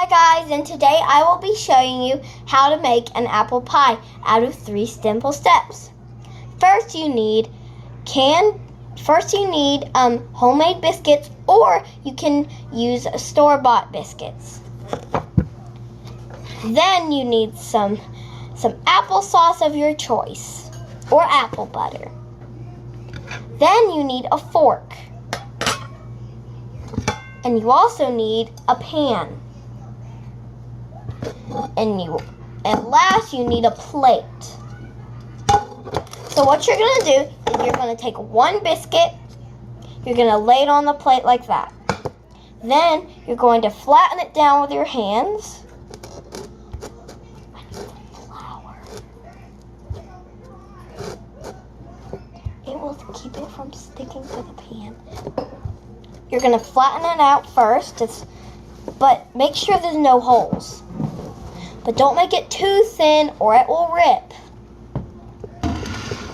Hi guys, and today I will be showing you how to make an apple pie out of 3 simple steps. First you need homemade biscuits, or you can use store-bought biscuits. Then you need some applesauce of your choice or apple butter. Then you need a fork. And you also need a pan. And last you need a plate. So what you're going to do is you're going to take one biscuit, you're going to lay it on the plate like that. Then you're going to flatten it down with your hands. I need some flour. It will keep it from sticking to the pan. You're going to flatten it out first, but make sure there's no holes. But don't make it too thin or it will rip.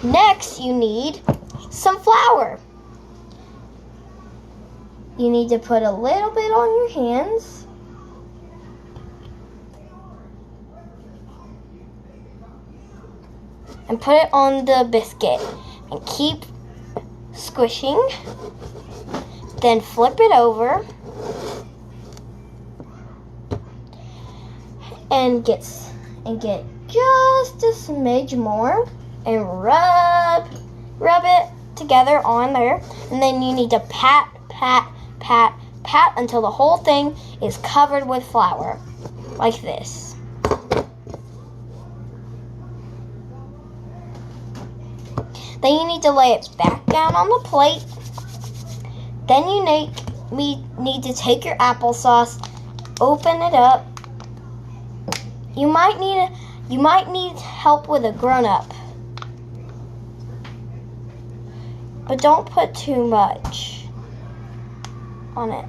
Next, you need some flour. You need to put a little bit on your hands. And put it on the biscuit. And keep squishing. Then flip it over. And get just a smidge more and rub it together on there. And then you need to pat until the whole thing is covered with flour, like this. Then you need to lay it back down on the plate. Then you need to take your applesauce, open it up. You might need help with a grown-up, but don't put too much on it.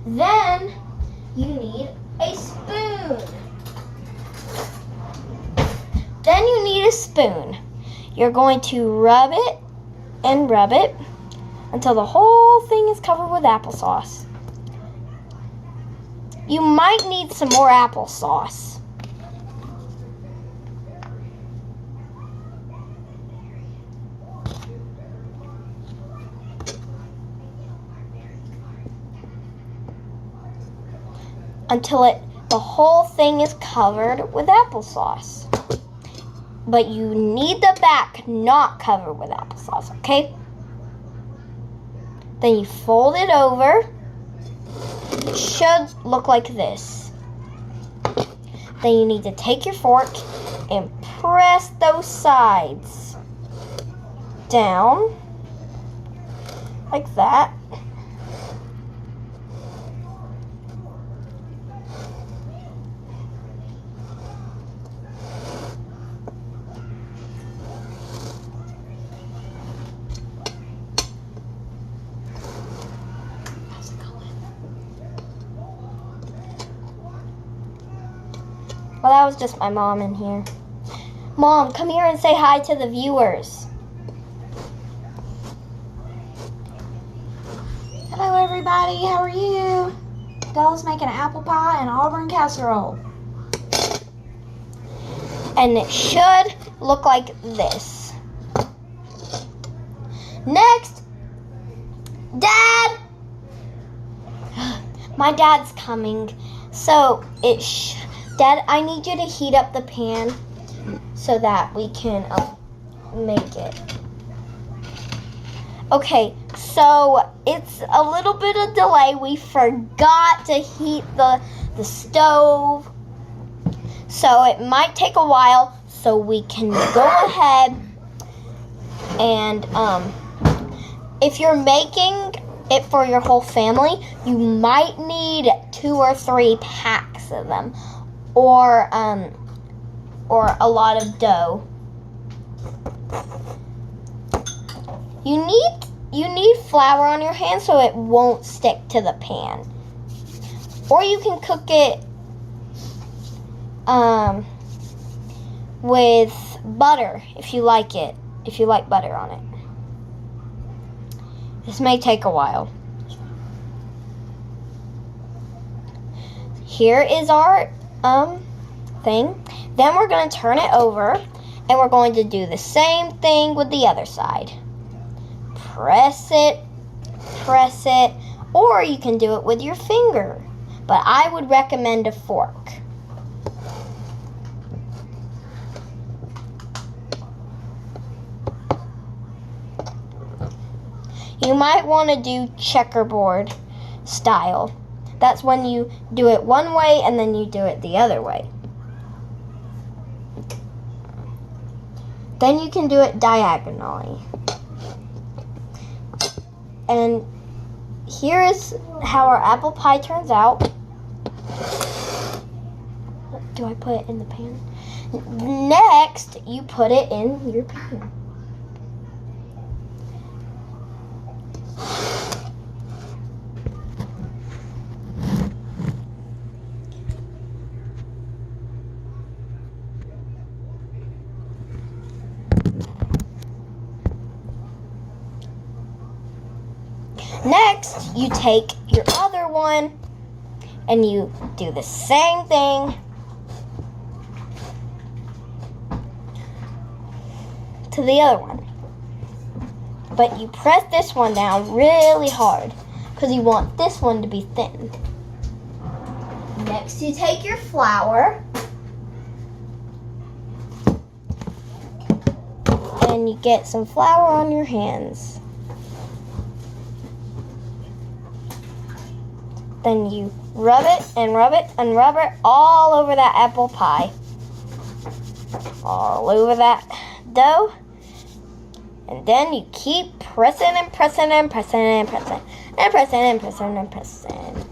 Then you need a spoon. Then you need a spoon. You're going to rub it and rub it until the whole thing is covered with applesauce. You might need some more applesauce. Until the whole thing is covered with applesauce. But you need the back not covered with applesauce, okay? Then you fold it over. It should look like this. Then you need to take your fork and press those sides down like that. Well, that was just my mom in here. Mom, come here and say hi to the viewers. Hello everybody, how are you? Doll's making an apple pie and Auburn casserole. And it should look like this. Next, Dad! My dad's coming. So Dad, I need you to heat up the pan so that we can make it. Okay, so it's a little bit of delay. We forgot to heat the stove. So it might take a while, so we can go ahead and if you're making it for your whole family, you might need 2 or 3 packs of them. Or a lot of dough. You need flour on your hand so it won't stick to the pan. Or you can cook it with butter if you like it. If you like butter on it. This may take a while. Here is our thing. Then we're going to turn it over and we're going to do the same thing with the other side. Press it, or you can do it with your finger. But I would recommend a fork. You might want to do checkerboard style. That's when you do it one way and then you do it the other way. Then you can do it diagonally. And here is how our apple pie turns out. Do I put it in the pan? Next, you put it in your pan. Next, you take your other one and you do the same thing to the other one. But you press this one down really hard because you want this one to be thin. Next, you take your flour and you get some flour on your hands. Then you rub it and rub it and rub it all over that apple pie. All over that dough. And then you keep pressing and pressing and pressing and pressing and pressing and pressing and pressing.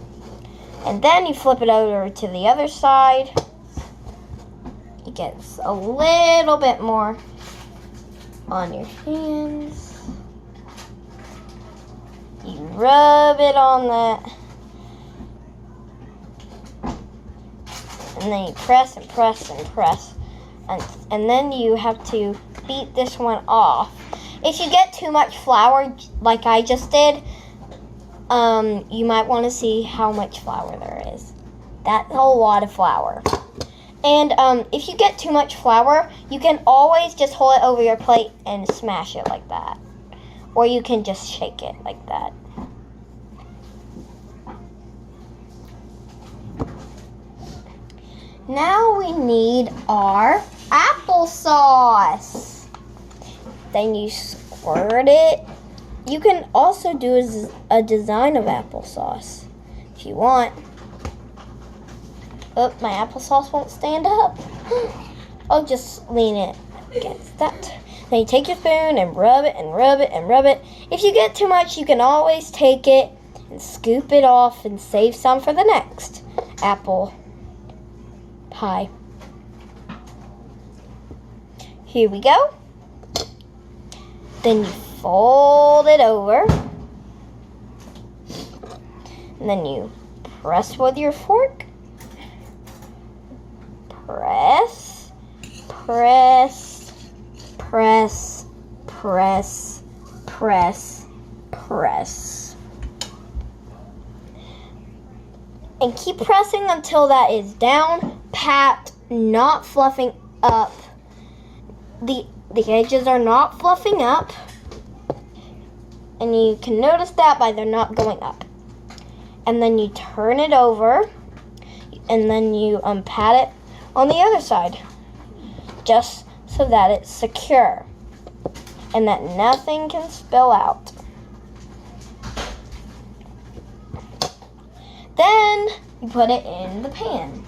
And then you flip it over to the other side. It gets a little bit more on your hands. You rub it on that. And then you press and press and press. And then you have to beat this one off. If you get too much flour, like I just did, you might want to see how much flour there is. That's a lot of flour. And if you get too much flour, you can always just hold it over your plate and smash it like that. Or you can just shake it like that. Now we need our applesauce. Then you squirt it. You can also do a design of applesauce if you want. Oh, my applesauce won't stand up. I'll just lean it against that. Then you take your spoon and rub it and rub it and rub it. If you get too much, you can always take it and scoop it off and save some for the next apple pie. Here we go. Then you fold it over. And then you press with your fork. Press, press, press, press, press, press. And keep pressing until that is down, pat, not fluffing up. The edges are not fluffing up. And you can notice that by they're not going up. And then you turn it over. And then you pat it on the other side. Just so that it's secure. And that nothing can spill out. Then you put it in the pan.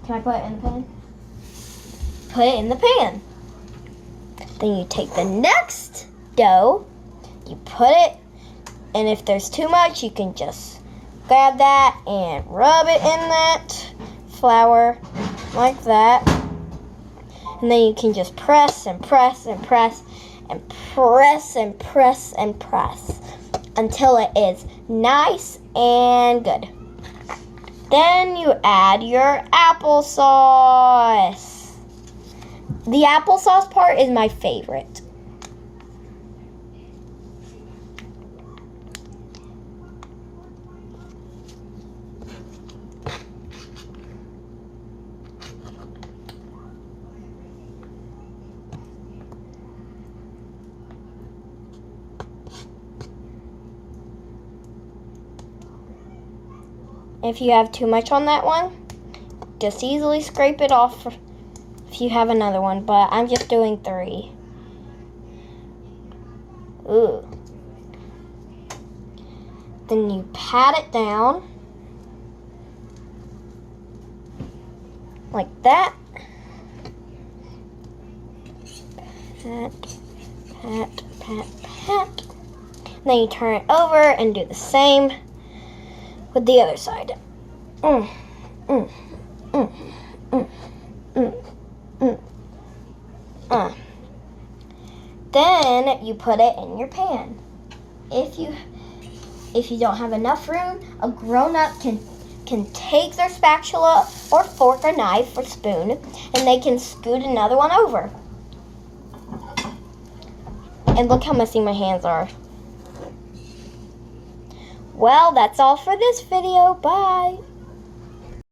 Can I put it in the pan? Put it in the pan. Then you take the next dough, you put it, and if there's too much, you can just grab that and rub it in that flour like that. And then you can just press and press and press and press and press and press until it is nice and good. Then you add your applesauce. The applesauce part is my favorite. If you have too much on that one, just easily scrape it off if you have another one, but I'm just doing 3. Ooh. Then you pat it down like that. Pat, pat, pat, pat. Then you turn it over and do the same with the other side. Then you put it in your pan. If you don't have enough room, a grown-up can take their spatula or fork or knife or spoon and they can scoot another one over. And look how messy my hands are. Well, that's all for this video. Bye.